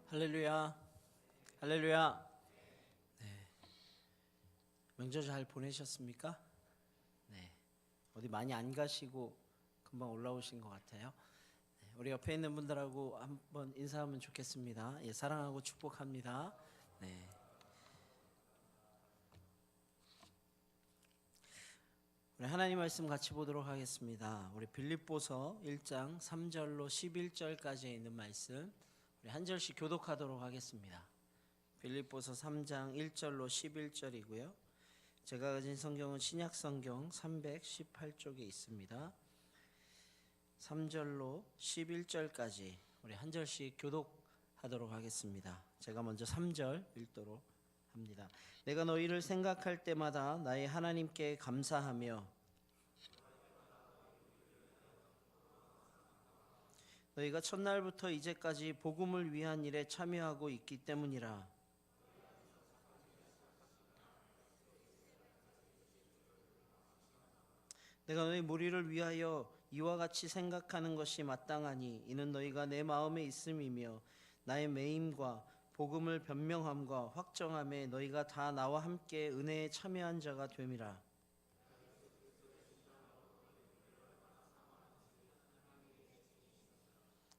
할렐루야, 할렐루야. 네, 명절 잘 보내셨습니까? 네, 어디 많이 안 가시고 금방 올라오신 것 같아요. 네, 우리 옆에 있는 분들하고 한번 인사하면 좋겠습니다. 예, 사랑하고 축복합니다. 네, 우리 하나님 말씀 같이 보도록 하겠습니다. 우리 빌립보서 1장 3절로 11절까지에 있는 말씀, 우리 한 절씩 교독하도록 하겠습니다. 빌립보서 3장 1절로 11절이고요. 제가 가진 성경은 신약 성경 318쪽에 있습니다. 3절로 11절까지 우리 한 절씩 교독하도록 하겠습니다. 제가 먼저 3절 읽도록 합니다. 내가 너희를 생각할 때마다 나의 하나님께 감사하며 너희가 첫날부터 이제까지 복음을 위한 일에 참여하고 있기 때문이라. 내가 너희 무리를 위하여 이와 같이 생각하는 것이 마땅하니 이는 너희가 내 마음에 있음이며 나의 매임과 복음을 변명함과 확정함에 너희가 다 나와 함께 은혜에 참여한 자가 됨이라.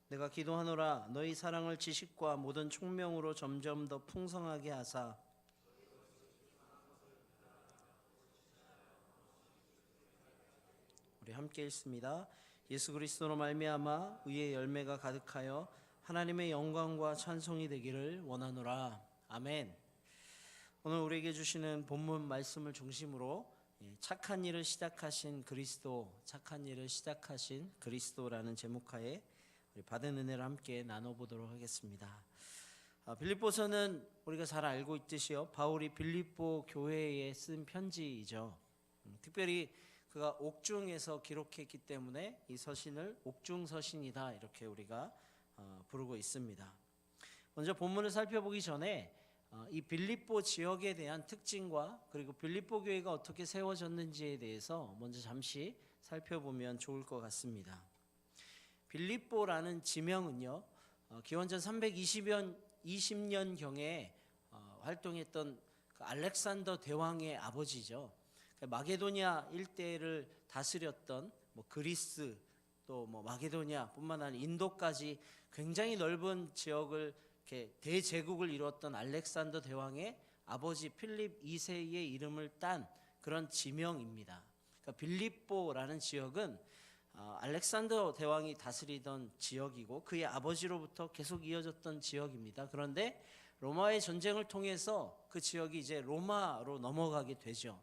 내가 기도하노라 너희 사랑을 지식과 모든 총명으로 점점 더 풍성하게 하사 우리 함께 읽습니다. 예수 그리스도로 말미암아 의의 열매가 가득하여 하나님의 영광과 찬송이 되기를 원하노라. 아멘. 오늘 우리에게 주시는 본문 말씀을 중심으로 착한 일을 시작하신 그리스도, 착한 일을 시작하신 그리스도라는 제목하에 우리 받은 은혜를 함께 나눠보도록 하겠습니다. 빌립보서는 우리가 잘 알고 있듯이요, 바울이 빌립보 교회에 쓴 편지이죠. 특별히 그가 옥중에서 기록했기 때문에 이 서신을 옥중서신이다 이렇게 우리가 부르고 있습니다. 먼저 본문을 살펴보기 전에 이 빌립보 지역에 대한 특징과 그리고 빌립보 교회가 어떻게 세워졌는지에 대해서 먼저 잠시 살펴보면 좋을 것 같습니다. 빌립보라는 지명은요, 기원전 320년경에 활동했던 그 알렉산더 대왕의 아버지죠. 마게도냐 일대를 다스렸던 그리스 또 마게도냐뿐만 아니라 인도까지 굉장히 넓은 지역을 이렇게 대제국을 이루었던 알렉산더 대왕의 아버지 필립 2세의 이름을 딴 그런 지명입니다. 그러니까 빌립보라는 지역은 알렉산더 대왕이 다스리던 지역이고 그의 아버지로부터 계속 이어졌던 지역입니다. 그런데 로마의 전쟁을 통해서 그 지역이 이제 로마로 넘어가게 되죠.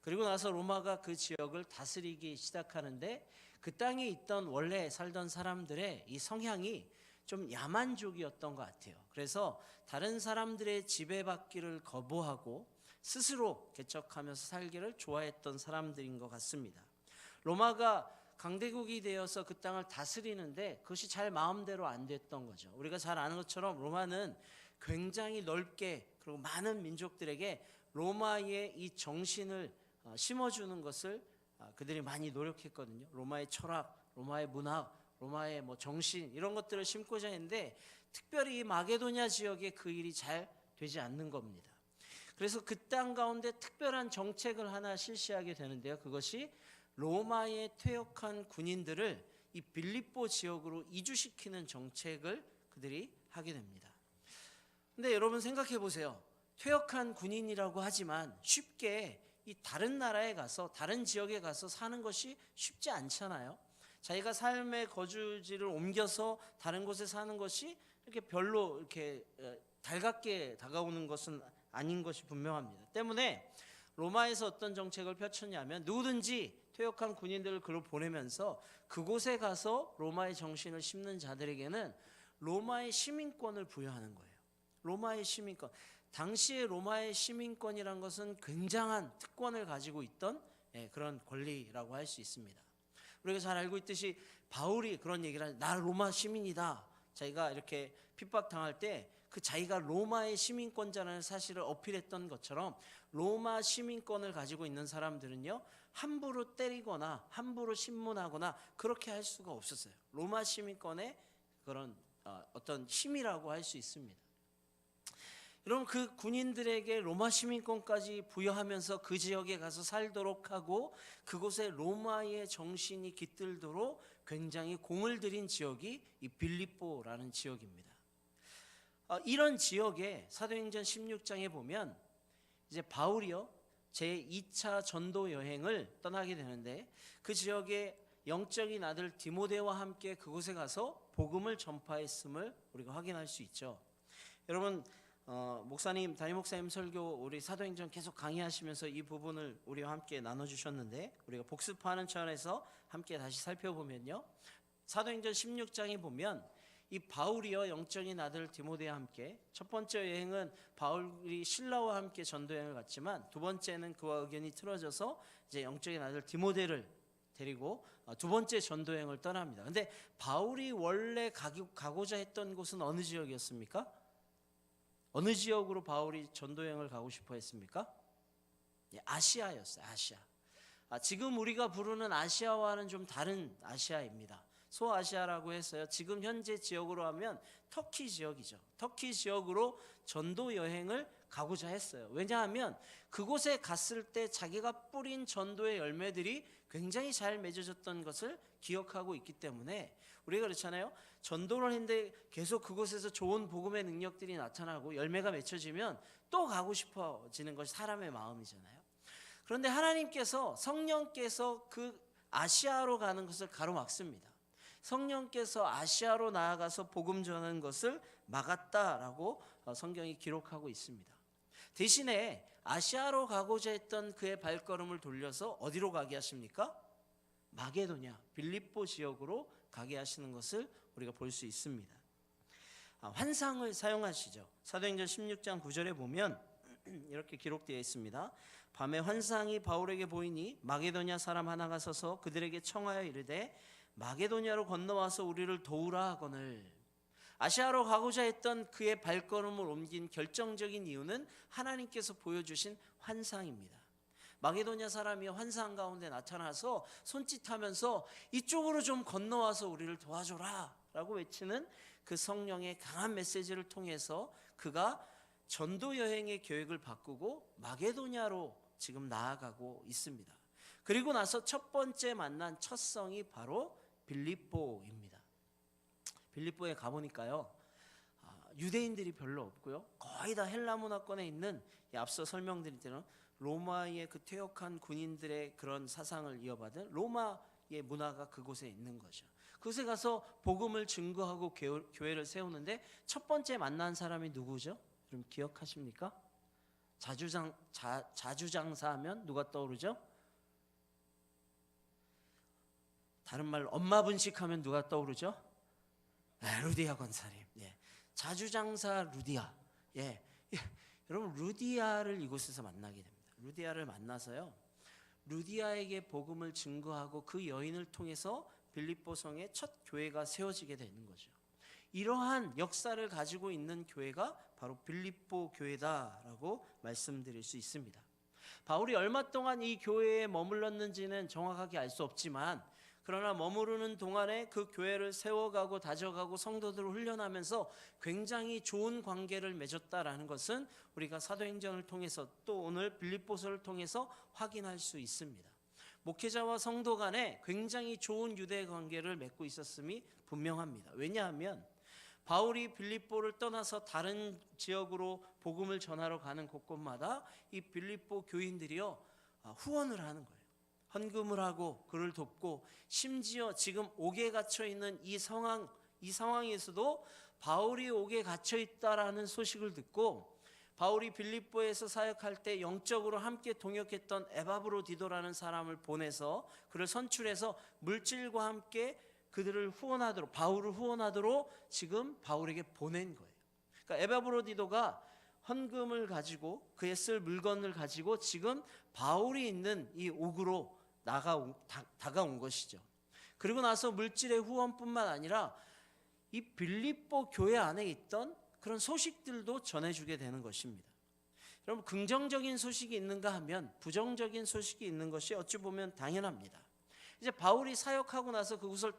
그리고 나서 로마가 그 지역을 다스리기 시작하는데 그 땅에 있던 원래 살던 사람들의 이 성향이 좀 야만족이었던 것 같아요. 그래서 다른 사람들의 지배받기를 거부하고 스스로 개척하면서 살기를 좋아했던 사람들인 것 같습니다. 로마가 강대국이 되어서 그 땅을 다스리는데 그것이 잘 마음대로 안 됐던 거죠. 우리가 잘 아는 것처럼 로마는 굉장히 넓게 그리고 많은 민족들에게 로마의 이 정신을 심어주는 것을 그들이 많이 노력했거든요. 로마의 철학, 로마의 문학, 로마의 정신 이런 것들을 심고자 했는데 특별히 이 마게도냐 지역에 그 일이 잘 되지 않는 겁니다. 그래서 그 땅 가운데 특별한 정책을 하나 실시하게 되는데요. 그것이 로마의 퇴역한 군인들을 이 빌립보 지역으로 이주시키는 정책을 그들이 하게 됩니다. 근데 여러분 생각해 보세요. 퇴역한 군인이라고 하지만 쉽게 이 다른 나라에 가서 다른 지역에 가서 사는 것이 쉽지 않잖아요. 자기가 삶의 거주지를 옮겨서 다른 곳에 사는 것이 이렇게 별로 이렇게 달갑게 다가오는 것은 아닌 것이 분명합니다. 때문에 로마에서 어떤 정책을 펼쳤냐면 누구든지 퇴역한 군인들을 그로 보내면서 그곳에 가서 로마의 정신을 심는 자들에게는 로마의 시민권을 부여하는 거예요. 로마의 시민권. 당시의 로마의 시민권이란 것은 굉장한 특권을 가지고 있던 그런 권리라고 할 수 있습니다. 우리가 잘 알고 있듯이 바울이 그런 얘기를 하죠. 나 로마 시민이다. 자기가 이렇게 핍박당할 때 그 자기가 로마의 시민권자라는 사실을 어필했던 것처럼 로마 시민권을 가지고 있는 사람들은요, 함부로 때리거나 함부로 신문하거나 그렇게 할 수가 없었어요. 로마 시민권의 그런 어떤 힘이라고 할 수 있습니다. 여러분, 그 군인들에게 로마 시민권까지 부여하면서 그 지역에 가서 살도록 하고 그곳에 로마의 정신이 깃들도록 굉장히 공을 들인 지역이 이 빌립보라는 지역입니다. 이런 지역에 사도행전 16장에 보면 이제 바울이요 제2차 전도 여행을 떠나게 되는데 그 지역에 영적인 아들 디모데와 함께 그곳에 가서 복음을 전파했음을 우리가 확인할 수 있죠. 여러분, 목사님, 담임 목사님 설교 우리 사도행전 계속 강의하시면서 이 부분을 우리와 함께 나눠주셨는데 우리가 복습하는 차원에서 함께 다시 살펴보면요, 사도행전 16장에 보면 이 바울이요 영적인 아들 디모데와 함께 첫 번째 여행은 바울이 신라와 함께 전도여행을 갔지만 두 번째는 그와 의견이 틀어져서 이제 영적인 아들 디모데를 데리고 두 번째 전도여행을 떠납니다. 근데 바울이 원래 가고자 했던 곳은 어느 지역이었습니까? 어느 지역으로 바울이 전도여행을 가고 싶어 했습니까? 아시아였어요. 아시아. 지금 우리가 부르는 아시아와는 좀 다른 아시아입니다. 소아시아라고 해서요, 지금 현재 지역으로 하면 터키 지역이죠. 터키 지역으로 전도 여행을 가고자 했어요. 왜냐하면 그곳에 갔을 때 자기가 뿌린 전도의 열매들이 굉장히 잘 맺어졌던 것을 기억하고 있기 때문에, 우리가 그렇잖아요. 전도를 했는데 계속 그곳에서 좋은 복음의 능력들이 나타나고 열매가 맺혀지면 또 가고 싶어지는 것이 사람의 마음이잖아요. 그런데 하나님께서, 성령께서 그 아시아로 가는 것을 가로막습니다. 성령께서 아시아로 나아가서 복음 전하는 것을 막았다라고 성경이 기록하고 있습니다. 대신에 아시아로 가고자 했던 그의 발걸음을 돌려서 어디로 가게 하십니까? 마게도냐, 빌립보 지역으로 가게 하시는 것을 우리가 볼 수 있습니다. 환상을 사용하시죠. 사도행전 16장 9절에 보면 이렇게 기록되어 있습니다. 밤에 환상이 바울에게 보이니 마게도냐 사람 하나가 서서 그들에게 청하여 이르되 마게도냐로 건너와서 우리를 도우라 하거늘. 아시아로 가고자 했던 그의 발걸음을 옮긴 결정적인 이유는 하나님께서 보여주신 환상입니다. 마게도냐 사람이 환상 가운데 나타나서 손짓하면서 이쪽으로 좀 건너와서 우리를 도와줘라 라고 외치는 그 성령의 강한 메시지를 통해서 그가 전도 여행의 계획을 바꾸고 마게도냐로 지금 나아가고 있습니다. 그리고 나서 첫 번째 만난 첫 성이 바로 빌립보입니다. 빌립보에 가보니까요, 유대인들이 별로 없고요, 거의 다 헬라 문화권에 있는, 앞서 설명드린 대로 로마의 그 퇴역한 군인들의 그런 사상을 이어받은 로마의 문화가 그곳에 있는 거죠. 그곳에 가서 복음을 증거하고 교회를 세우는데 첫 번째 만난 사람이 누구죠? 여러분 기억하십니까? 자주장사하면 누가 떠오르죠? 다른 말로 엄마 분식하면 누가 떠오르죠? 루디아 권사님. 자주장사 루디아. 여러분, 루디아를 이곳에서 만나게 됩니다. 루디아를 만나서요, 루디아에게 복음을 증거하고 그 여인을 통해서 빌립보 성의 첫 교회가 세워지게 되는 거죠. 이러한 역사를 가지고 있는 교회가 바로 빌립보 교회다라고 말씀드릴 수 있습니다. 바울이 얼마 동안 이 교회에 머물렀는지는 정확하게 알 수 없지만, 그러나 머무르는 동안에 그 교회를 세워가고 다져가고 성도들을 훈련하면서 굉장히 좋은 관계를 맺었다라는 것은 우리가 사도행전을 통해서 또 오늘 빌립보서를 통해서 확인할 수 있습니다. 목회자와 성도 간에 굉장히 좋은 유대 관계를 맺고 있었음이 분명합니다. 왜냐하면 바울이 빌립보를 떠나서 다른 지역으로 복음을 전하러 가는 곳곳마다 이 빌립보 교인들이요, 후원을 하는 거예요. 헌금을 하고 그를 돕고, 심지어 지금 옥에 갇혀 있는 이 상황에서도 바울이 옥에 갇혀 있다라는 소식을 듣고, 바울이 빌립보에서 사역할 때 영적으로 함께 동역했던 에바브로디도라는 사람을 보내서 그를 선출해서 물질과 함께 그들을 후원하도록, 바울을 후원하도록 지금 바울에게 보낸 거예요. 그러니까 에바브로디도가 헌금을 가지고, 그의 쓸 물건을 가지고 지금 바울이 있는 이 옥으로 다가온 것이죠. 그리고 나서 물질의 후원뿐만 아니라 이 빌립보 교회 안에 있던 그런 소식들도 전해주게 되는 것입니다. 여러분, 긍정적인 소식이 있는가 하면 부정적인 소식이 있는 것이 어찌 보면 당연합니다. 이제 바울이 사역하고 나서 그곳을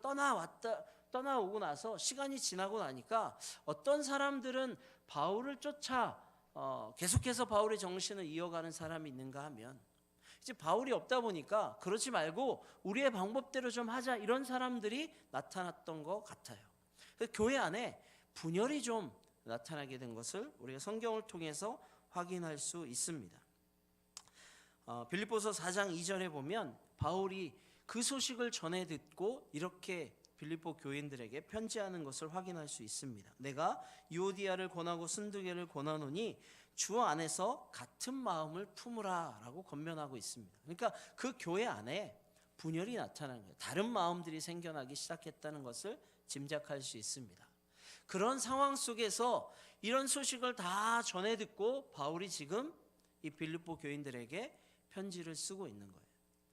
떠나오고 나서 시간이 지나고 나니까 어떤 사람들은 바울을 쫓아 계속해서 바울의 정신을 이어가는 사람이 있는가 하면, 이제 바울이 없다 보니까 그러지 말고 우리의 방법대로 좀 하자, 이런 사람들이 나타났던 것 같아요. 교회 안에 분열이 좀 나타나게 된 것을 우리가 성경을 통해서 확인할 수 있습니다. 빌립보서 4장 2절에 보면 바울이 그 소식을 전해 듣고 이렇게 빌립보 교인들에게 편지하는 것을 확인할 수 있습니다. 내가 유오디아를 권하고 순두개를 권하노니 주 안에서 같은 마음을 품으라 라고 권면하고 있습니다. 그러니까 그 교회 안에 분열이 나타나는 거예요. 다른 마음들이 생겨나기 시작했다는 것을 짐작할 수 있습니다. 그런 상황 속에서 이런 소식을 다 전해 듣고 바울이 지금 이 빌립보 교인들에게 편지를 쓰고 있는 거예요.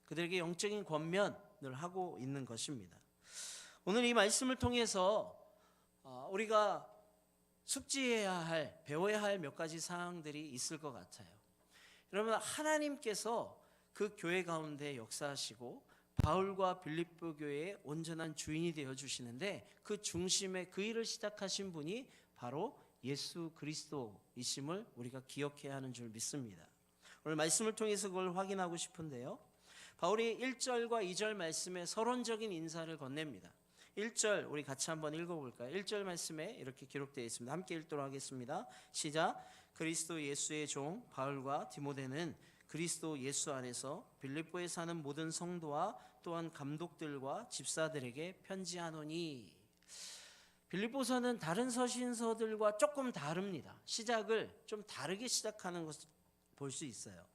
그들에게 영적인 권면을 하고 있는 것입니다. 오늘 이 말씀을 통해서 우리가 숙지해야 할, 배워야 할 몇 가지 사항들이 있을 것 같아요. 여러분, 하나님께서 그 교회 가운데 역사하시고 바울과 빌립보 교회의 온전한 주인이 되어 주시는데, 그 중심에 그 일을 시작하신 분이 바로 예수 그리스도이심을 우리가 기억해야 하는 줄 믿습니다. 오늘 말씀을 통해서 그걸 확인하고 싶은데요, 바울이 1절과 2절 말씀에 서론적인 인사를 건넵니다. 1절 우리 같이 한번 읽어볼까요? 1절 말씀에 이렇게 기록되어 있습니다. 함께 읽도록 하겠습니다. 시작. 그리스도 예수의 종 바울과 디모데는 그리스도 예수 안에서 빌립보에 사는 모든 성도와 또한 감독들과 집사들에게 편지하노니. 빌립보서는 다른 서신서들과 조금 다릅니다. 시작을 좀 다르게 시작하는 것을 볼 수 있어요.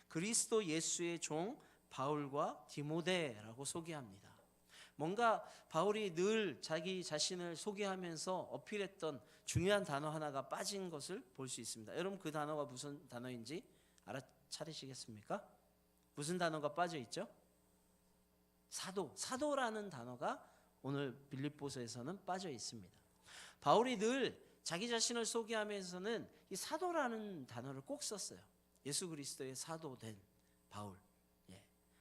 그리스도 예수의 종 바울과 디모데라고 소개합니다. 뭔가 바울이 늘 자기 자신을 소개하면서 어필했던 중요한 단어 하나가 빠진 것을 볼 수 있습니다. 여러분, 그 단어가 무슨 단어인지 알아차리시겠습니까? 무슨 단어가 빠져 있죠? 사도라는 단어가 오늘 빌립보서에서는 빠져 있습니다. 바울이 늘 자기 자신을 소개하면서는 이 사도라는 단어를 꼭 썼어요. 예수 그리스도의 사도된 바울,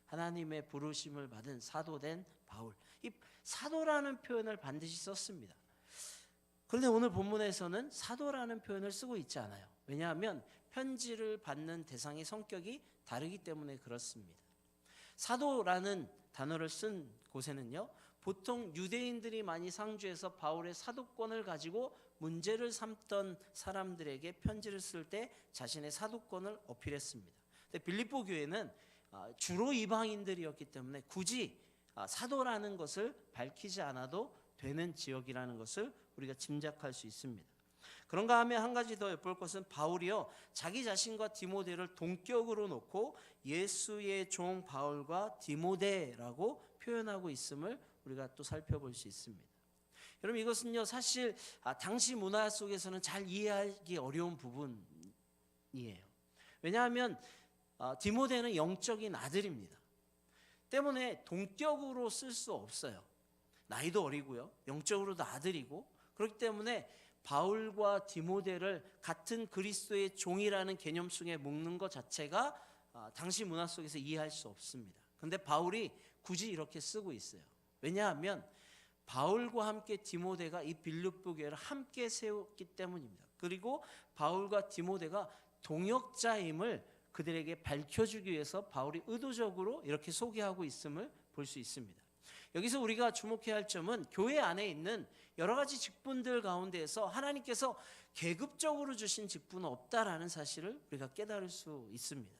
하나님의 부르심을 받은 사도된 바울, 이 사도라는 표현을 반드시 썼습니다. 그런데 오늘 본문에서는 사도라는 표현을 쓰고 있지 않아요. 왜냐하면 편지를 받는 대상의 성격이 다르기 때문에 그렇습니다. 사도라는 단어를 쓴 곳에는요, 보통 유대인들이 많이 상주해서 바울의 사도권을 가지고 문제를 삼던 사람들에게 편지를 쓸 때 자신의 사도권을 어필했습니다. 근데 빌립보 교회는 주로 이방인들이었기 때문에 굳이 사도라는 것을 밝히지 않아도 되는 지역이라는 것을 우리가 짐작할 수 있습니다. 그런가 하면 한 가지 더 엿볼 것은, 바울이요 자기 자신과 디모데를 동격으로 놓고 예수의 종 바울과 디모데라고 표현하고 있음을 우리가 또 살펴볼 수 있습니다. 여러분, 이것은요 사실 당시 문화 속에서는 잘 이해하기 어려운 부분이에요. 왜냐하면 디모데는 영적인 아들입니다. 때문에 동격으로 쓸 수 없어요. 나이도 어리고요, 영적으로도 아들이고, 그렇기 때문에 바울과 디모데를 같은 그리스도의 종이라는 개념 속에 묶는 것 자체가 당시 문화 속에서 이해할 수 없습니다. 그런데 바울이 굳이 이렇게 쓰고 있어요. 왜냐하면 바울과 함께 디모데가 이 빌립보 교회를 함께 세웠기 때문입니다. 그리고 바울과 디모데가 동역자임을 그들에게 밝혀주기 위해서 바울이 의도적으로 이렇게 소개하고 있음을 볼 수 있습니다. 여기서 우리가 주목해야 할 점은, 교회 안에 있는 여러 가지 직분들 가운데에서 하나님께서 계급적으로 주신 직분은 없다라는 사실을 우리가 깨달을 수 있습니다.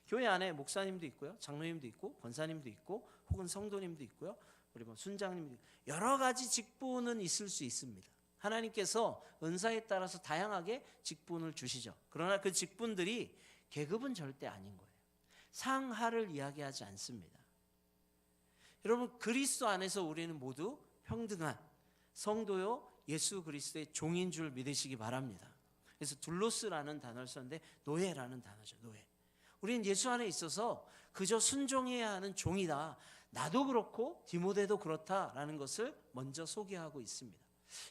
교회 안에 목사님도 있고요, 장로님도 있고, 권사님도 있고, 혹은 성도님도 있고요, 우리 순장님도 있고, 여러 가지 직분은 있을 수 있습니다. 하나님께서 은사에 따라서 다양하게 직분을 주시죠. 그러나 그 직분들이 계급은 절대 아닌 거예요. 상하를 이야기하지 않습니다. 여러분, 그리스도 안에서 우리는 모두 평등한 성도요 예수 그리스도의 종인 줄 믿으시기 바랍니다. 그래서 둘로스라는 단어를 썼는데 노예라는 단어죠. 노예. 우리는 예수 안에 있어서 그저 순종해야 하는 종이다. 나도 그렇고 디모데도 그렇다라는 것을 먼저 소개하고 있습니다.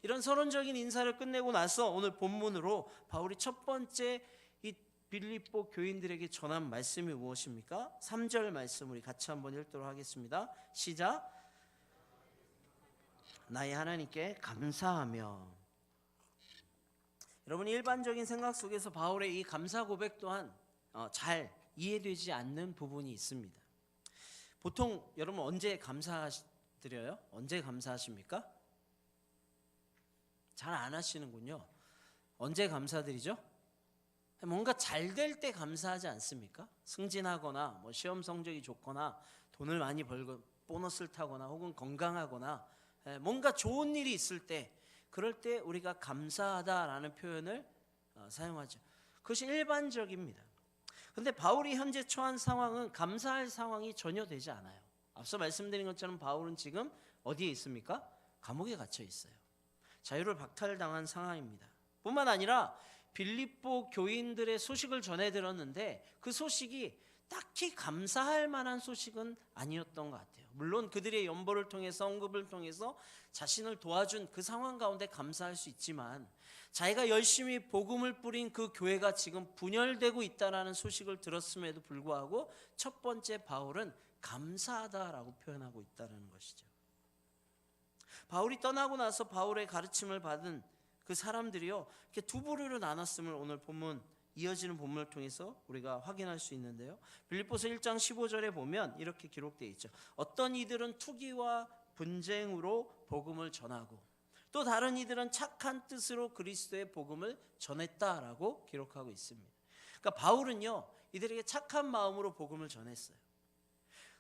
이런 서론적인 인사를 끝내고 나서 오늘 본문으로 바울이 첫 번째 이 빌립보 교인들에게 전한 말씀이 무엇입니까? 3절 말씀 우리 같이 한번 읽도록 하겠습니다. 시작. 나의 하나님께 감사하며. 여러분, 일반적인 생각 속에서 바울의 이 감사 고백 또한 잘 이해되지 않는 부분이 있습니다. 보통 여러분 언제 감사드려요? 언제 감사하십니까? 잘 안 하시는군요. 언제 감사드리죠? 뭔가 잘 될 때 감사하지 않습니까? 승진하거나 뭐 시험 성적이 좋거나 돈을 많이 벌고 보너스를 타거나 혹은 건강하거나 뭔가 좋은 일이 있을 때, 그럴 때 우리가 감사하다라는 표현을 사용하죠. 그것이 일반적입니다. 그런데 바울이 현재 처한 상황은 감사할 상황이 전혀 되지 않아요. 앞서 말씀드린 것처럼 바울은 지금 어디에 있습니까? 감옥에 갇혀 있어요. 자유를 박탈당한 상황입니다. 뿐만 아니라 빌립보 교인들의 소식을 전해 들었는데 그 소식이 딱히 감사할 만한 소식은 아니었던 것 같아요. 물론 그들의 연보를 통해서, 언급을 통해서 자신을 도와준 그 상황 가운데 감사할 수 있지만, 자기가 열심히 복음을 뿌린 그 교회가 지금 분열되고 있다는 소식을 들었음에도 불구하고 첫 번째 바울은 감사하다라고 표현하고 있다는 것이죠. 바울이 떠나고 나서 바울의 가르침을 받은 그 사람들이요, 이렇게 두 부류로 나눴음을 오늘 본문, 이어지는 본문을 통해서 우리가 확인할 수 있는데요. 빌립보서 1장 15절에 보면 이렇게 기록되어 있죠. 어떤 이들은 투기와 분쟁으로 복음을 전하고, 또 다른 이들은 착한 뜻으로 그리스도의 복음을 전했다라고 기록하고 있습니다. 그러니까 바울은요, 이들에게 착한 마음으로 복음을 전했어요.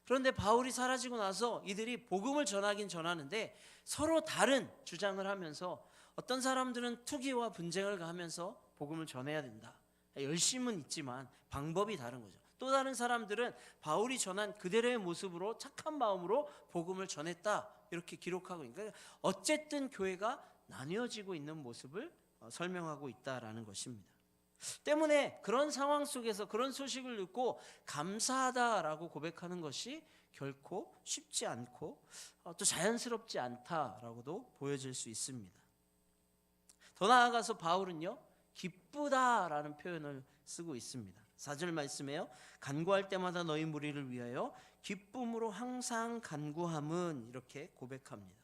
그런데 바울이 사라지고 나서 이들이 복음을 전하긴 전하는데 서로 다른 주장을 하면서, 어떤 사람들은 투기와 분쟁을 하면서 복음을 전해야 된다, 열심은 있지만 방법이 다른 거죠. 또 다른 사람들은 바울이 전한 그대로의 모습으로 착한 마음으로 복음을 전했다, 이렇게 기록하고 있는 거예요. 어쨌든 교회가 나뉘어지고 있는 모습을 설명하고 있다라는 것입니다. 때문에 그런 상황 속에서 그런 소식을 듣고 감사하다라고 고백하는 것이 결코 쉽지 않고 또 자연스럽지 않다라고도 보여질 수 있습니다. 더 나아가서 바울은요, 기쁘다라는 표현을 쓰고 있습니다. 4절 말씀에요, 간구할 때마다 너희 무리를 위하여 기쁨으로 항상 간구함은, 이렇게 고백합니다.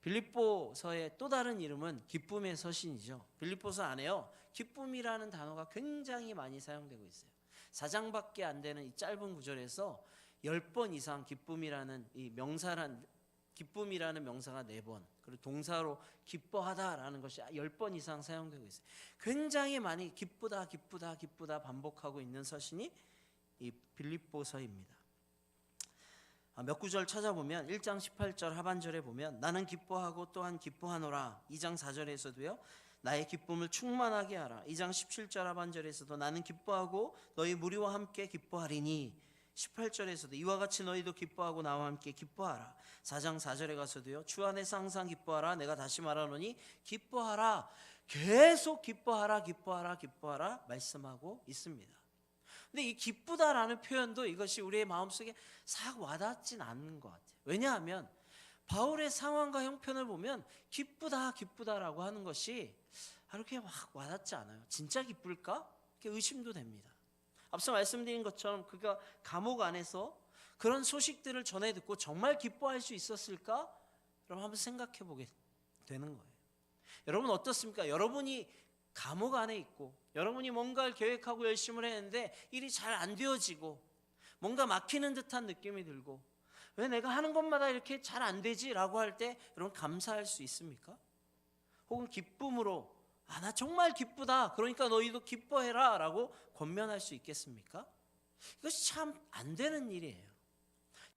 빌립보서의 또 다른 이름은 기쁨의 서신이죠. 빌립보서 안에요, 기쁨이라는 단어가 굉장히 많이 사용되고 있어요. 4장밖에 안 되는 이 짧은 구절에서 10번 이상 기쁨이라는 이 기쁨이라는 명사가 4번, 그리고 동사로 기뻐하다라는 것이 10번 이상 사용되고 있어요. 굉장히 많이 기쁘다 기쁘다 기쁘다 반복하고 있는 서신이 이 빌립보서입니다. 몇 구절 찾아보면 1장 18절 하반절에 보면 나는 기뻐하고 또한 기뻐하노라. 2장 4절에서도요, 나의 기쁨을 충만하게 하라. 2장 17절 하반절에서도 나는 기뻐하고 너희 무리와 함께 기뻐하리니. 18절에서도 이와 같이 너희도 기뻐하고 나와 함께 기뻐하라. 4장 4절에 가서도요, 주 안에서 항상 기뻐하라. 내가 다시 말하노니 기뻐하라. 계속 기뻐하라 기뻐하라 기뻐하라 말씀하고 있습니다. 근데 이 기쁘다라는 표현도 이것이 우리의 마음속에 싹 와닿진 않는 것 같아요. 왜냐하면 바울의 상황과 형편을 보면 기쁘다 기쁘다라고 하는 것이 그렇게 막 와닿지 않아요. 진짜 기쁠까? 이렇게 의심도 됩니다. 앞서 말씀드린 것처럼 그가 감옥 안에서 그런 소식들을 전해 듣고 정말 기뻐할 수 있었을까? 여러분 한번 생각해 보게 되는 거예요. 여러분 어떻습니까? 여러분이 감옥 안에 있고 여러분이 뭔가를 계획하고 열심히 했는데 일이 잘 안 되어지고 뭔가 막히는 듯한 느낌이 들고, 왜 내가 하는 것마다 이렇게 잘 안 되지? 라고 할 때 여러분 감사할 수 있습니까? 혹은 기쁨으로 나 정말 기쁘다, 그러니까 너희도 기뻐해라 라고 권면할 수 있겠습니까? 이것이 참 안 되는 일이에요.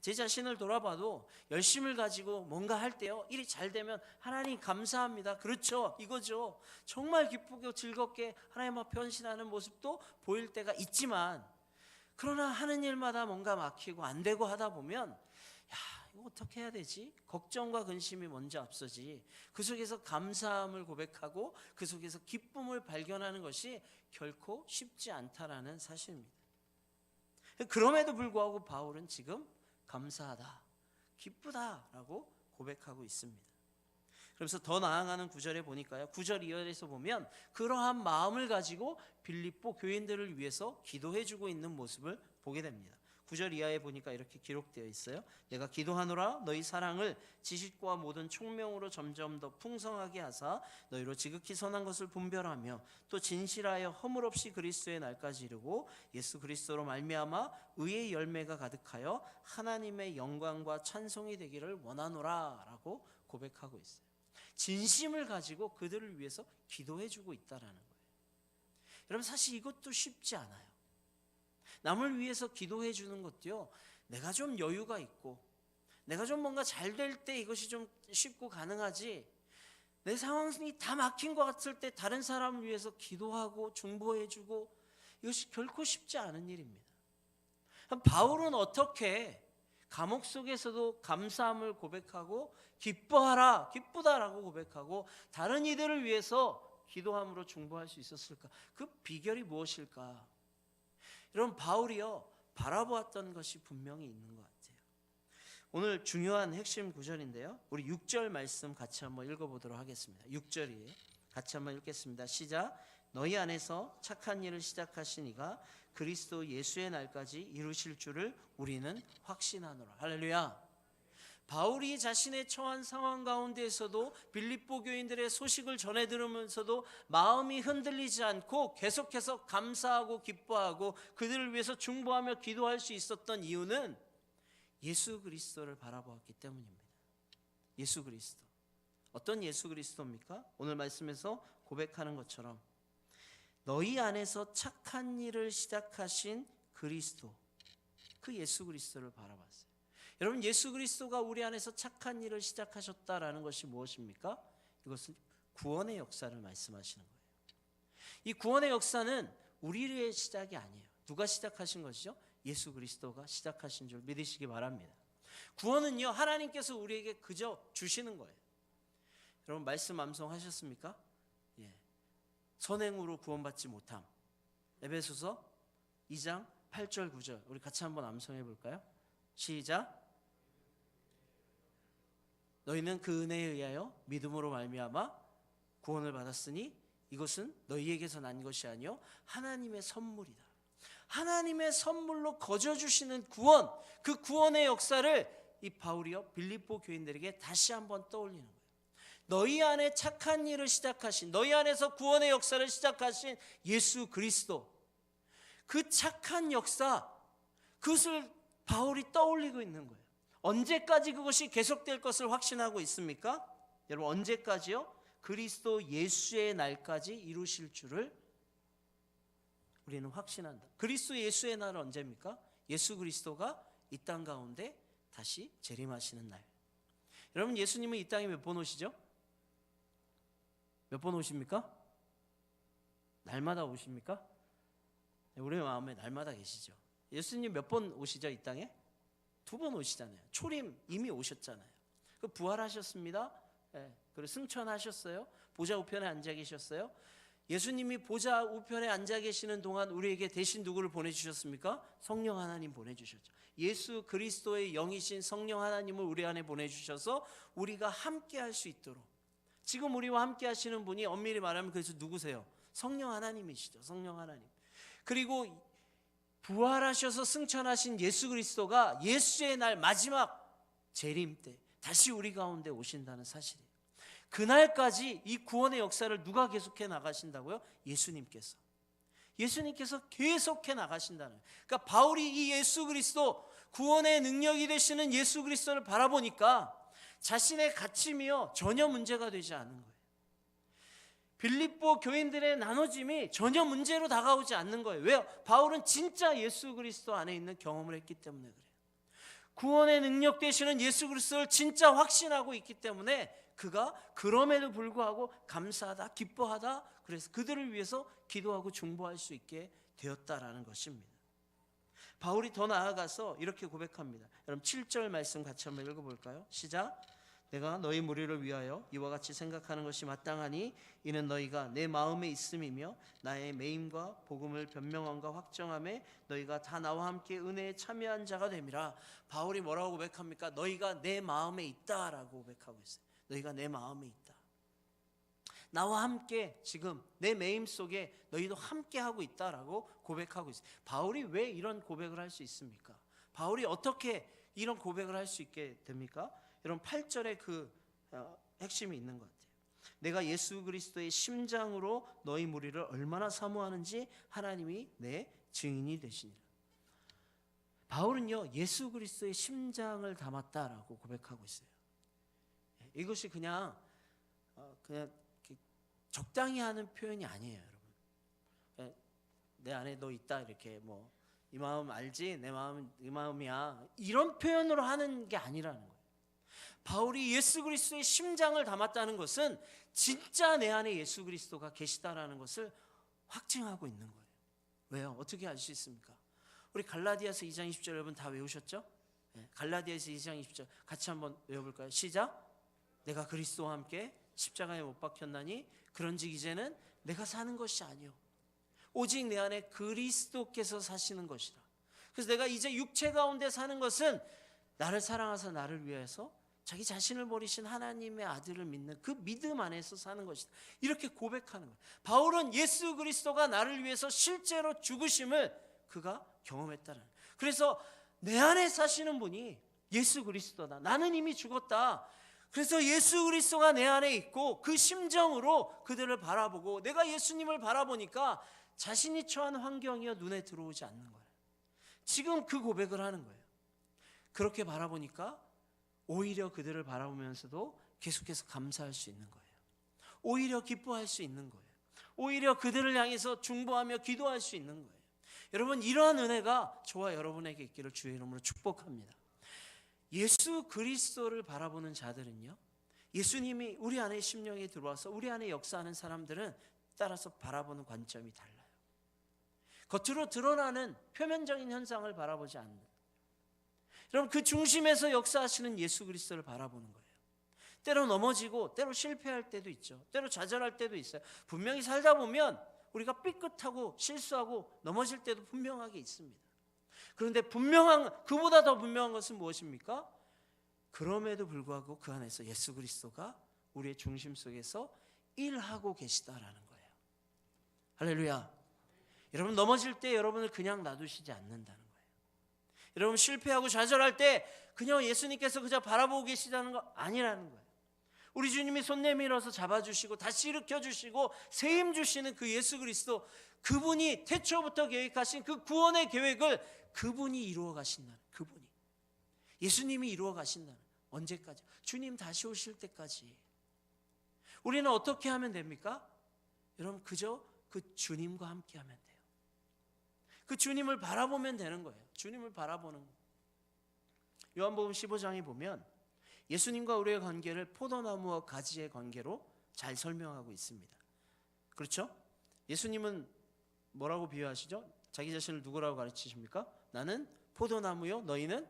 제 자신을 돌아봐도 열심을 가지고 뭔가 할 때요, 일이 잘 되면 하나님 감사합니다, 그렇죠, 이거죠. 정말 기쁘고 즐겁게 하나님 앞에 헌신하는 모습도 보일 때가 있지만, 그러나 하는 일마다 뭔가 막히고 안 되고 하다 보면 이거 어떻게 해야 되지? 걱정과 근심이 먼저 앞서지. 그 속에서 감사함을 고백하고 그 속에서 기쁨을 발견하는 것이 결코 쉽지 않다라는 사실입니다. 그럼에도 불구하고 바울은 지금 감사하다, 기쁘다라고 고백하고 있습니다. 그래서 더 나아가는 구절에 보니까요, 9절 이하에서 보면 그러한 마음을 가지고 빌립보 교인들을 위해서 기도해주고 있는 모습을 보게 됩니다. 9절 이하에 보니까 이렇게 기록되어 있어요. 내가 기도하노라 너희 사랑을 지식과 모든 총명으로 점점 더 풍성하게 하사 너희로 지극히 선한 것을 분별하며 또 진실하여 허물 없이 그리스도의 날까지 이르고 예수 그리스도로 말미암아 의의 열매가 가득하여 하나님의 영광과 찬송이 되기를 원하노라 라고 고백하고 있어요. 진심을 가지고 그들을 위해서 기도해 주고 있다라는 거예요. 여러분 사실 이것도 쉽지 않아요. 남을 위해서 기도해 주는 것도요, 내가 좀 여유가 있고 내가 좀 뭔가 잘 될 때 이것이 좀 쉽고 가능하지, 내 상황이 다 막힌 것 같을 때 다른 사람을 위해서 기도하고 중보해 주고 이것이 결코 쉽지 않은 일입니다. 바울은 어떻게 감옥 속에서도 감사함을 고백하고 기뻐하라, 기쁘다라고 고백하고 다른 이들을 위해서 기도함으로 중보할 수 있었을까? 그 비결이 무엇일까? 여러분 바울이요 바라보았던 것이 분명히 있는 것 같아요. 오늘 중요한 핵심 구절인데요, 우리 6절 말씀 같이 한번 읽어보도록 하겠습니다. 6절이에요. 같이 한번 읽겠습니다. 시작. 너희 안에서 착한 일을 시작하신 이가 그리스도 예수의 날까지 이루실 줄을 우리는 확신하노라. 할렐루야. 바울이 자신의 처한 상황 가운데에서도 빌립보 교인들의 소식을 전해 들으면서도 마음이 흔들리지 않고 계속해서 감사하고 기뻐하고 그들을 위해서 중보하며 기도할 수 있었던 이유는 예수 그리스도를 바라보았기 때문입니다. 예수 그리스도. 어떤 예수 그리스도입니까? 오늘 말씀에서 고백하는 것처럼 너희 안에서 착한 일을 시작하신 그리스도, 그 예수 그리스도를 바라봤어요. 여러분 예수 그리스도가 우리 안에서 착한 일을 시작하셨다라는 것이 무엇입니까? 이것은 구원의 역사를 말씀하시는 거예요. 이 구원의 역사는 우리의 시작이 아니에요. 누가 시작하신 것이죠? 예수 그리스도가 시작하신 줄 믿으시기 바랍니다. 구원은요 하나님께서 우리에게 그저 주시는 거예요. 여러분 말씀 암송하셨습니까? 예. 선행으로 구원받지 못함. 에베소서 2장 8절 9절 우리 같이 한번 암송해 볼까요? 시작. 너희는 그 은혜에 의하여 믿음으로 말미암아 구원을 받았으니 이것은 너희에게서 난 것이 아니요 하나님의 선물이다. 하나님의 선물로 거저 주시는 구원, 그 구원의 역사를 이 바울이요 빌립보 교인들에게 다시 한번 떠올리는 거예요. 너희 안에 착한 일을 시작하신, 너희 안에서 구원의 역사를 시작하신 예수 그리스도, 그 착한 역사, 그것을 바울이 떠올리고 있는 거예요. 언제까지 그것이 계속될 것을 확신하고 있습니까? 여러분 언제까지요? 그리스도 예수의 날까지 이루실 줄을 우리는 확신한다. 그리스도 예수의 날은 언제입니까? 예수 그리스도가 이 땅 가운데 다시 재림하시는 날. 여러분 예수님은 이 땅에 몇 번 오시죠? 몇 번 오십니까? 날마다 오십니까? 우리 마음에 날마다 계시죠. 예수님 몇 번 오시죠? 이 땅에? 2번 오시잖아요. 초림 이미 오셨잖아요. 그 부활하셨습니다. 예, 그리고 승천하셨어요. 보좌 우편에 앉아 계셨어요. 예수님이 보좌 우편에 앉아 계시는 동안 우리에게 대신 누구를 보내주셨습니까? 성령 하나님 보내주셨죠. 예수 그리스도의 영이신 성령 하나님을 우리 안에 보내주셔서 우리가 함께 할 수 있도록, 지금 우리와 함께 하시는 분이 엄밀히 말하면 그래서 누구세요? 성령 하나님이시죠. 성령 하나님. 그리고 부활하셔서 승천하신 예수 그리스도가 예수의 날 마지막 재림 때 다시 우리 가운데 오신다는 사실이에요. 그날까지 이 구원의 역사를 누가 계속해 나가신다고요? 예수님께서. 예수님께서 계속해 나가신다는 거예요. 그러니까 바울이 이 예수 그리스도, 구원의 능력이 되시는 예수 그리스도를 바라보니까 자신의 갇힘이요 전혀 문제가 되지 않는 거예요. 빌립보 교인들의 나눠짐이 전혀 문제로 다가오지 않는 거예요. 왜요? 바울은 진짜 예수 그리스도 안에 있는 경험을 했기 때문에 그래요. 구원의 능력 되시는 예수 그리스도를 진짜 확신하고 있기 때문에 그가 그럼에도 불구하고 감사하다, 기뻐하다, 그래서 그들을 위해서 기도하고 중보할 수 있게 되었다라는 것입니다. 바울이 더 나아가서 이렇게 고백합니다. 여러분 7절 말씀 같이 한번 읽어볼까요? 시작. 내가 너희 무리를 위하여 이와 같이 생각하는 것이 마땅하니 이는 너희가 내 마음에 있음이며 나의 매임과 복음을 변명함과 확정함에 너희가 다 나와 함께 은혜에 참여한 자가 됨이라. 바울이 뭐라고 고백합니까? 너희가 내 마음에 있다라고 고백하고 있어요. 너희가 내 마음에 있다. 나와 함께 지금 내 매임 속에 너희도 함께 하고 있다라고 고백하고 있어요. 바울이 왜 이런 고백을 할 수 있습니까? 바울이 어떻게 이런 고백을 할 수 있게 됩니까? 여러분 8절에 그 핵심이 있는 것 같아요. 내가 예수 그리스도의 심장으로 너희 무리를 얼마나 사모하는지 하나님이 내 증인이 되시니라. 바울은요 예수 그리스도의 심장을 담았다라고 고백하고 있어요. 이것이 그냥 적당히 하는 표현이 아니에요, 여러분. 내 안에 너 있다 이렇게 뭐 이 마음 알지? 내 마음 이 마음이야 이런 표현으로 하는 게 아니라는 거예요. 바울이 예수 그리스도의 심장을 담았다는 것은 진짜 내 안에 예수 그리스도가 계시다라는 것을 확증하고 있는 거예요. 왜요? 어떻게 알 수 있습니까? 우리 갈라디아서 2장 20절 여러분 다 외우셨죠? 갈라디아서 2장 20절 같이 한번 외워볼까요? 시작. 내가 그리스도와 함께 십자가에 못 박혔나니 그런즉 이제는 내가 사는 것이 아니요 오직 내 안에 그리스도께서 사시는 것이라. 그래서 내가 이제 육체 가운데 사는 것은 나를 사랑하사 나를 위해서 자기 자신을 버리신 하나님의 아들을 믿는 그 믿음 안에서 사는 것이다. 이렇게 고백하는 거예요. 바울은 예수 그리스도가 나를 위해서 실제로 죽으심을 그가 경험했다는 거예요. 그래서 내 안에 사시는 분이 예수 그리스도다. 나는 이미 죽었다. 그래서 예수 그리스도가 내 안에 있고 그 심정으로 그들을 바라보고 내가 예수님을 바라보니까 자신이 처한 환경이여 눈에 들어오지 않는 거예요. 지금 그 고백을 하는 거예요. 그렇게 바라보니까 오히려 그들을 바라보면서도 계속해서 감사할 수 있는 거예요. 오히려 기뻐할 수 있는 거예요. 오히려 그들을 향해서 중보하며 기도할 수 있는 거예요. 여러분 이러한 은혜가 저와 여러분에게 있기를 주의 이름으로 축복합니다. 예수 그리스도를 바라보는 자들은요 예수님이 우리 안에 심령에 들어와서 우리 안에 역사하는 사람들은 따라서 바라보는 관점이 달라요. 겉으로 드러나는 표면적인 현상을 바라보지 않는, 여러분 그 중심에서 역사하시는 예수 그리스도를 바라보는 거예요. 때로 넘어지고 때로 실패할 때도 있죠. 때로 좌절할 때도 있어요. 분명히 살다 보면 우리가 삐끗하고 실수하고 넘어질 때도 분명하게 있습니다. 그런데 그보다 더 분명한 것은 무엇입니까? 그럼에도 불구하고 그 안에서 예수 그리스도가 우리의 중심 속에서 일하고 계시다라는 거예요. 할렐루야. 여러분 넘어질 때 여러분을 그냥 놔두시지 않는다는 거예요. 여러분 실패하고 좌절할 때 그냥 예수님께서 그저 바라보고 계시다는 거 아니라는 거예요. 우리 주님이 손 내밀어서 잡아주시고 다시 일으켜주시고 세임 주시는 그 예수 그리스도, 그분이 태초부터 계획하신 그 구원의 계획을 그분이 이루어 가신다는, 그분이 예수님이 이루어 가신다는, 언제까지? 주님 다시 오실 때까지. 우리는 어떻게 하면 됩니까? 여러분 그저 그 주님과 함께 하면 돼요. 그 주님을 바라보면 되는 거예요. 주님을 바라보는 거예요. 요한복음 15장에 보면 예수님과 우리의 관계를 포도나무와 가지의 관계로 잘 설명하고 있습니다. 그렇죠? 예수님은 뭐라고 비유하시죠? 자기 자신을 누구라고 가르치십니까? 나는 포도나무요 너희는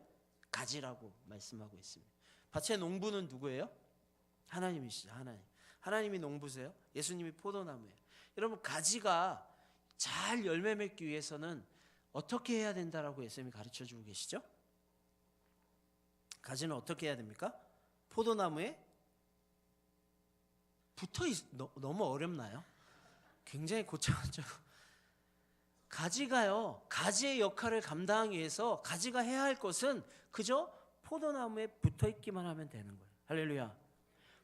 가지라고 말씀하고 있습니다. 밭의 농부는 누구예요? 하나님이시죠. 하나님이 농부세요. 예수님이 포도나무예요. 여러분 가지가 잘 열매 맺기 위해서는 어떻게 해야 된다라고 예수님이 가르쳐주고 계시죠? 가지는 어떻게 해야 됩니까? 포도나무에 너무 어렵나요? 굉장히 고차원적. 가지가요 가지의 역할을 감당하기 위해서 가지가 해야 할 것은 그저 포도나무에 붙어 있기만 하면 되는 거예요. 할렐루야.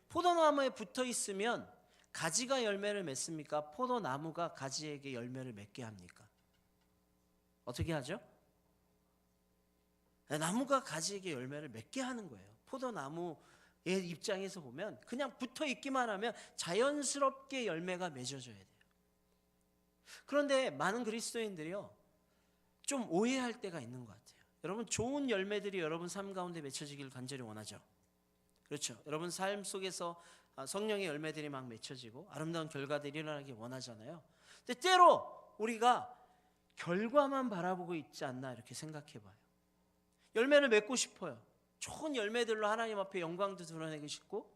포도나무에 붙어 있으면 가지가 열매를 맺습니까? 포도나무가 가지에게 열매를 맺게 합니까? 어떻게 하죠? 나무가 가지에게 열매를 맺게 하는 거예요. 포도나무의 입장에서 보면 그냥 붙어 있기만 하면 자연스럽게 열매가 맺어져야 돼요. 그런데 많은 그리스도인들이요 좀 오해할 때가 있는 것 같아요. 여러분 좋은 열매들이 여러분 삶 가운데 맺혀지길 간절히 원하죠. 그렇죠. 여러분 삶 속에서 성령의 열매들이 막 맺혀지고 아름다운 결과들이 일어나길 원하잖아요. 근데 때로 우리가 결과만 바라보고 있지 않나 이렇게 생각해 봐요. 열매를 맺고 싶어요. 좋은 열매들로 하나님 앞에 영광도 드러내고 싶고,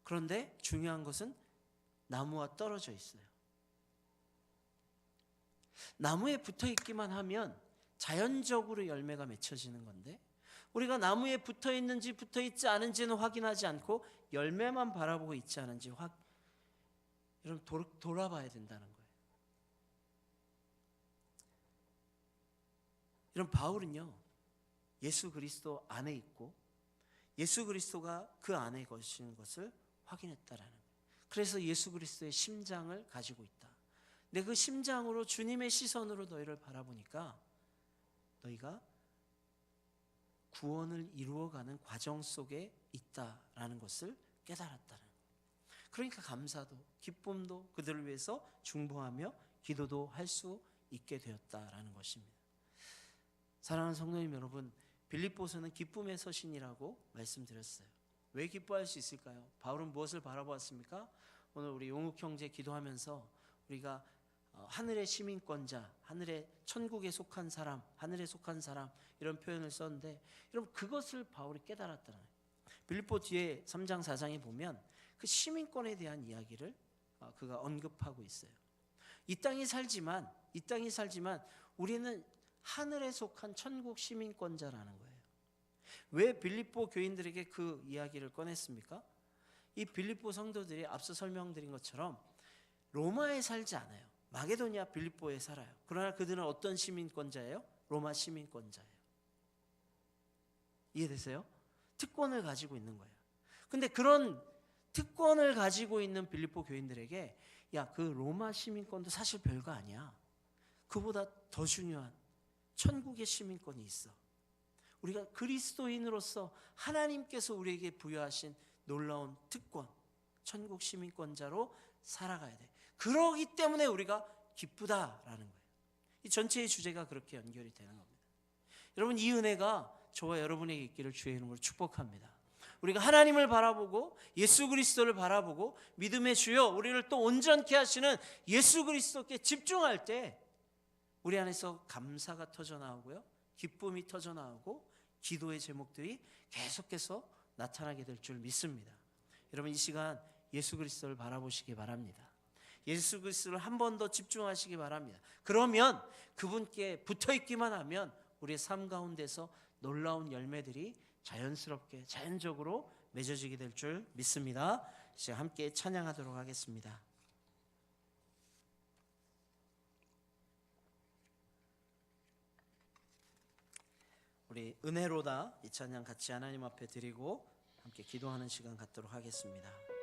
그런데 중요한 것은 나무와 떨어져 있어요. 나무에 붙어 있기만 하면 자연적으로 열매가 맺혀지는 건데, 우리가 나무에 붙어 있는지 붙어 있지 않은지는 확인하지 않고 열매만 바라보고 있지 않은지 여러분 돌아봐야 된다는 거예요. 여러분 바울은요 예수 그리스도 안에 있고 예수 그리스도가 그 안에 거하시는 것을 확인했다라는 거예요. 그래서 예수 그리스도의 심장을 가지고 있다. 근데 그 심장으로 주님의 시선으로 너희를 바라보니까 너희가 구원을 이루어가는 과정 속에 있다라는 것을 깨달았다는 거예요. 그러니까 감사도 기쁨도 그들을 위해서 중보하며 기도도 할 수 있게 되었다라는 것입니다. 사랑하는 성도님 여러분, 빌립보서는 기쁨의 서신이라고 말씀드렸어요. 왜 기뻐할 수 있을까요? 바울은 무엇을 바라보았습니까? 오늘 우리 용욱 형제 기도하면서 우리가 하늘의 시민권자, 하늘의 천국에 속한 사람, 하늘에 속한 사람 이런 표현을 썼는데 여러분 그것을 바울이 깨달았다는 거예요. 빌립보 뒤에 3장 4장에 보면 그 시민권에 대한 이야기를 그가 언급하고 있어요. 이 땅에 살지만 우리는 하늘에 속한 천국 시민권자라는 거예요. 왜 빌립보 교인들에게 그 이야기를 꺼냈습니까? 이 빌립보 성도들이 앞서 설명드린 것처럼 로마에 살지 않아요. 마게도니아 빌립보에 살아요. 그러나 그들은 어떤 시민권자예요? 로마 시민권자예요. 이해되세요? 특권을 가지고 있는 거예요. 근데 그런 특권을 가지고 있는 빌립보 교인들에게 야, 그 로마 시민권도 사실 별거 아니야. 그보다 더 중요한 천국의 시민권이 있어. 우리가 그리스도인으로서 하나님께서 우리에게 부여하신 놀라운 특권, 천국 시민권자로 살아가야 돼. 그러기 때문에 우리가 기쁘다라는 거예요. 이 전체의 주제가 그렇게 연결이 되는 겁니다. 여러분, 이 은혜가 저와 여러분에게 있기를 주의 이름으로 축복합니다. 우리가 하나님을 바라보고 예수 그리스도를 바라보고 믿음의 주여 우리를 또 온전케 하시는 예수 그리스도께 집중할 때 우리 안에서 감사가 터져나오고요, 기쁨이 터져나오고 기도의 제목들이 계속해서 나타나게 될 줄 믿습니다. 여러분, 이 시간 예수 그리스도를 바라보시기 바랍니다. 예수 그리스도를 한 번 더 집중하시기 바랍니다. 그러면 그분께 붙어있기만 하면 우리의 삶 가운데서 놀라운 열매들이 자연스럽게 자연적으로 맺어지게 될 줄 믿습니다. 이제 함께 찬양하도록 하겠습니다. 우리 은혜로다 이 찬양 같이 하나님 앞에 드리고 함께 기도하는 시간 갖도록 하겠습니다.